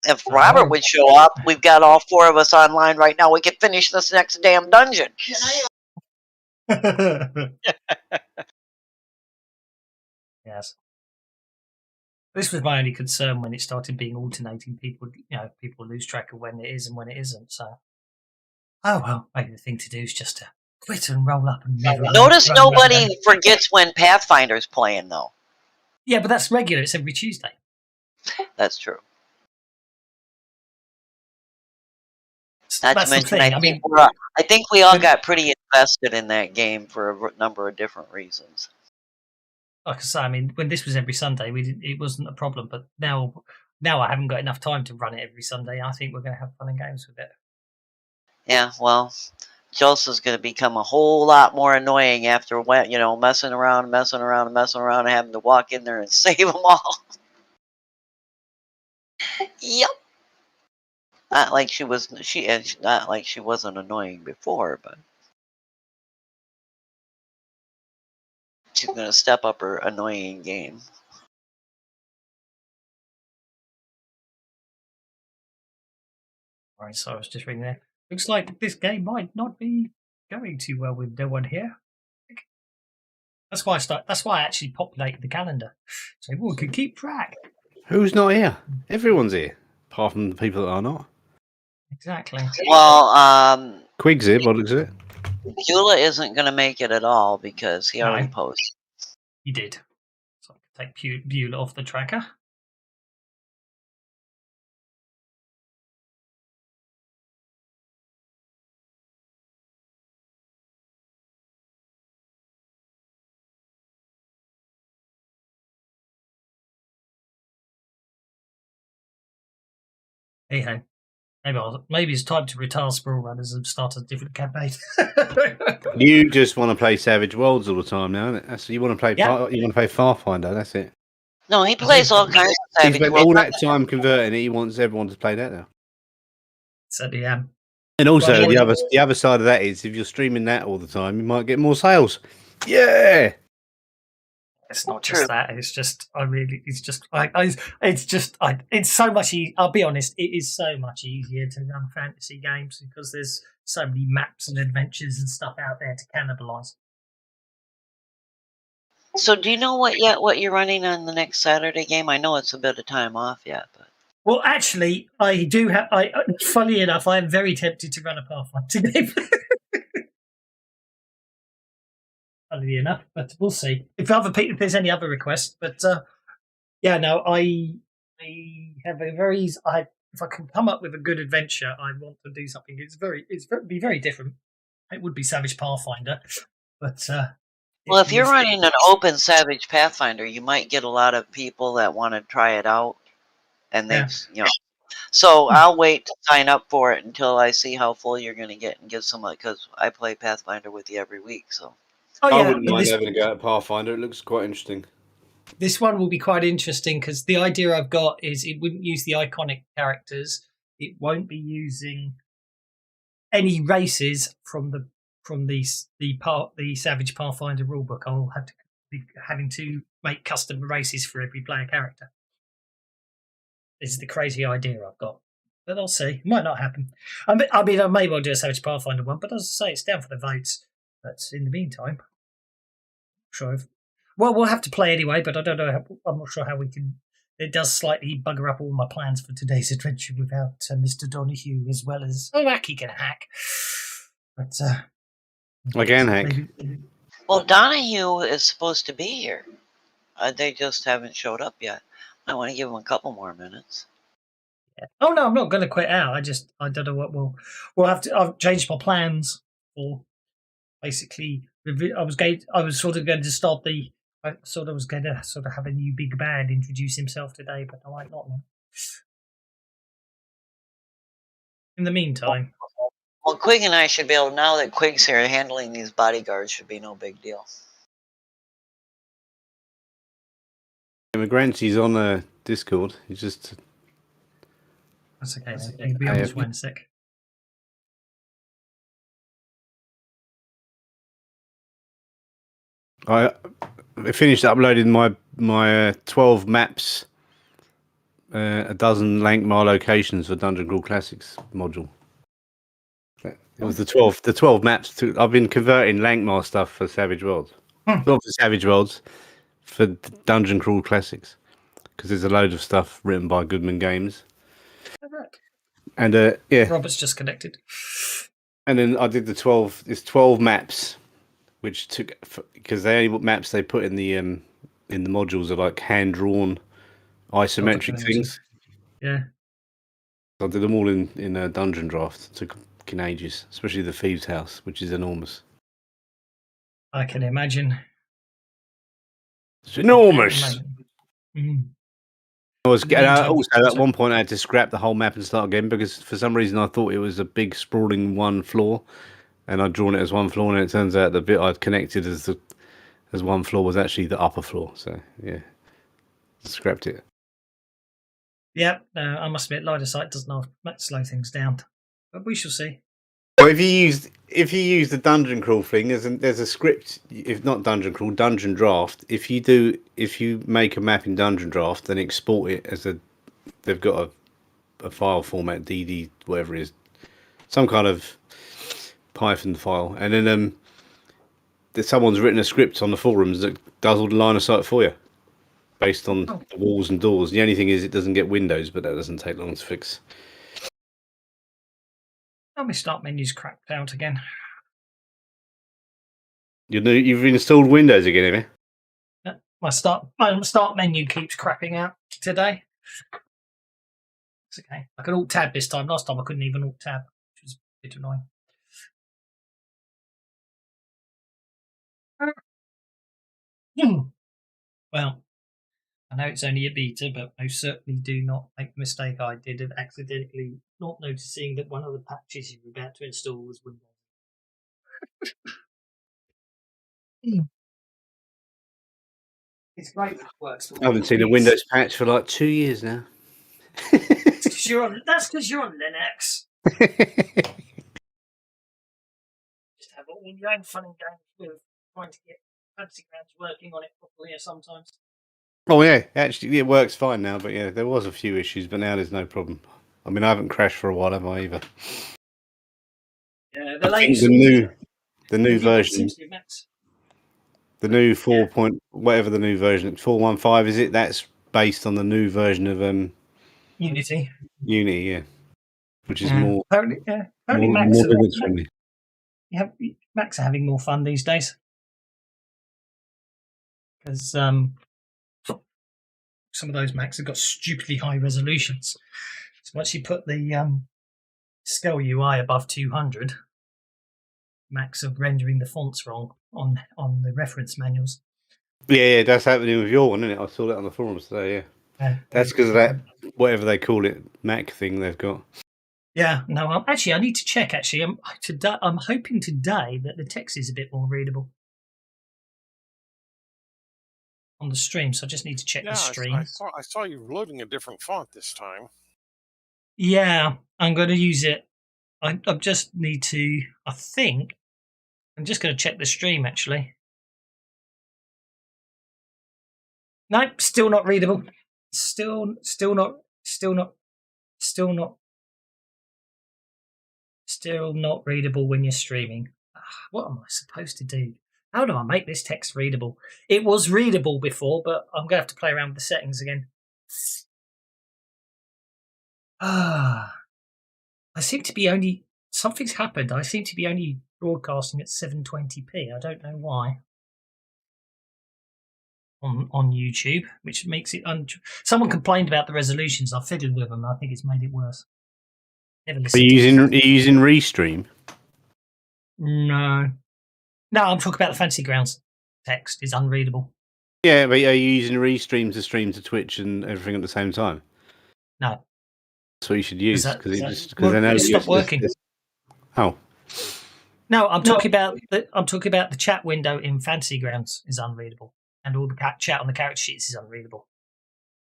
If Robert would show up, we've got all 4 of us online right now. We could finish this next damn dungeon. Yes. This was my only concern when it started being alternating. People lose track of when it is and when it isn't. So, oh well, maybe the thing to do is just to quit and roll up and never. Notice nobody forgets when Pathfinder's playing, though. Yeah, but that's regular. It's every Tuesday. That's true. Not to mention, I think we all got pretty invested in that game for a number of different reasons. Like I say, I mean, when this was every Sunday, it wasn't a problem. But now I haven't got enough time to run it every Sunday. I think we're going to have fun and games with it. Yeah, well, Joseph's going to become a whole lot more annoying after messing around, and having to walk in there and save them all. Yep. Not like she wasn't annoying before, but she's going to step up her annoying game. Right, so I was just reading there. Looks like this game might not be going too well with no one here. That's why I actually populated the calendar, so everyone can keep track. Who's not here? Everyone's here, apart from the people that are not. Exactly. Well, Quig's here, what is it? Beulah isn't going to make it at all because he already posted. He did. So I can take Beulah off the tracker. Hey, maybe it's time to retire Sprawlrunners and start a different campaign. You just want to play Savage Worlds all the time now, isn't it? That's, you want to play. Yeah. You want to play Pathfinder. That's it. No, he plays all kinds of Savage Worlds. Worlds. All that time converting it, he wants everyone to play that now. Certainly am. And also, the other side of that is, if you're streaming that all the time, you might get more sales. Yeah. It's not just that. It's just it's so much. I'll be honest. It is so much easier to run fantasy games because there's so many maps and adventures and stuff out there to cannibalize. So, do you know what you're running on the next Saturday game? I know it's a bit of time off yet, but. Well, actually, I do have. Funny enough, I am very tempted to run a Pathfinder game. Funnily enough, but we'll see if there's any other requests. But yeah, no, I have a very. If I can come up with a good adventure, I want to do something. Be very different. It would be Savage Pathfinder, but. Well, if you're running an open Savage Pathfinder, you might get a lot of people that want to try it out, and So I'll wait to sign up for it until I see how full you're going to get and give someone, because I play Pathfinder with you every week. So. Oh, yeah. I wouldn't mind having a go at Pathfinder. It looks quite interesting. This one will be quite interesting because the idea I've got is it wouldn't use the iconic characters. It won't be using any races from the Savage Pathfinder rulebook. I'll have to be having to make custom races for every player character. This is the crazy idea I've got. But I'll see. It might not happen. I may well do a Savage Pathfinder one, but as I say, it's down for the votes. But in the meantime, we'll have to play anyway, but I don't know. I'm not sure how we can. It does slightly bugger up all my plans for today's adventure without Mr. Donahue, as well as Aki can hack. But I can hack. Well, Donahue is supposed to be here. They just haven't showed up yet. I want to give them a couple more minutes. Yeah. Oh no, I'm not going to quit out. I don't know what we'll have to. I've changed my plans for. Basically, I was sort of going to start I was going to have a new big band introduce himself today, but I might not. In the meantime, well, Quig and I should be able. Now that Quig's here, handling these bodyguards should be no big deal. McGranty's on Discord. He's just. That's okay. He'll be on his way in a sec. I finished uploading my 12 maps a dozen Lankmar locations for Dungeon Crawl Classics module. It was the 12 maps. I've been converting Lankmar stuff for Savage Worlds. Not for Savage Worlds, for Dungeon Crawl Classics. Because there's a load of stuff written by Goodman Games. And yeah. Robert's just connected. And then I did the 12 maps, which took, because the only maps they put in the modules are like hand drawn isometric things. Yeah. I did them all in a dungeon draft. It took ages, especially the Thieves' House, which is enormous. I can imagine. It's enormous. I was also at one point I had to scrap the whole map and start again because for some reason I thought it was a big sprawling one floor, and I'd drawn it as one floor, and it turns out the bit I'd connected as one floor was actually the upper floor. So yeah, scrapped it. Yeah, I must admit, line of sight doesn't slow things down, but we shall see. Well, if you use the dungeon crawl thing, there's a script. If not dungeon crawl, dungeon draft. If you make a map in dungeon draft, then export it as they've got a file format, DD whatever it is, some kind of Python file, and then someone's written a script on the forums that does all the line of sight for you, based on the walls and doors. The only thing is it doesn't get windows, but that doesn't take long to fix. Let me start menus cracked out again. You've installed Windows again, have you? My start menu keeps crapping out today. It's okay. I can alt tab this time. Last time I couldn't even alt tab, which was a bit annoying. Well, I know it's only a beta, but I certainly do not make the mistake I did of accidentally not noticing that one of the patches you were about to install was Windows. It's great. It works. I haven't seen a Windows patch for like 2 years now. That's because you're on Linux. Just have all your own fun and games with trying to get fancy grounds working on it properly sometimes. Oh yeah, actually it works fine now, but yeah, there was a few issues, but now there's no problem. I mean, I haven't crashed for a while, have I either? Yeah, the new version, the new 4. Whatever the new version, 4.15 is it? That's based on the new version of Unity. Unity, yeah, which is more Macs Linux friendly. Macs are having more fun these days because some of those Macs have got stupidly high resolutions. So once you put the scale UI above 200, Macs are rendering the fonts wrong on the reference manuals. Yeah, that's happening with your one, isn't it? I saw that on the forums today. Yeah, that's because of that whatever they call it Mac thing they've got. Yeah, no, I need to check. Actually, I'm hoping today that the text is a bit more readable on the stream, so I just need to check the stream. I saw you loading a different font this time. Yeah, I'm going to use it. I just need to. I think I'm just going to check the stream. Actually, nope, still not readable. Still not readable when you're streaming. What am I supposed to do? How do I make this text readable? It was readable before, but I'm going to have to play around with the settings again. I seem to be something's happened. I seem to be only broadcasting at 720p. I don't know why. On YouTube, which makes it someone complained about the resolutions. I fiddled with them. I think it's made it worse. Are you using Restream? No, I'm talking about the Fantasy Grounds text is unreadable. Yeah, but are you using Restream to stream to Twitch and everything at the same time? No. That's what you should use because it stopped working. Oh. No, I'm talking about the chat window in Fantasy Grounds is unreadable, and all the chat on the character sheets is unreadable.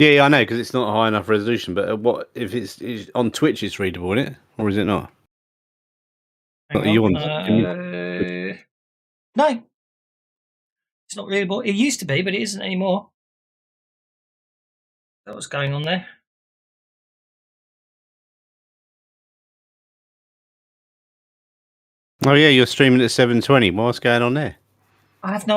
Yeah, I know because it's not a high enough resolution. But what if it's on Twitch? It's readable, isn't it, or is it not? No, it's not readable. It used to be, but it isn't anymore. What's going on there? Oh yeah, you're streaming at 720. What's going on there? I have no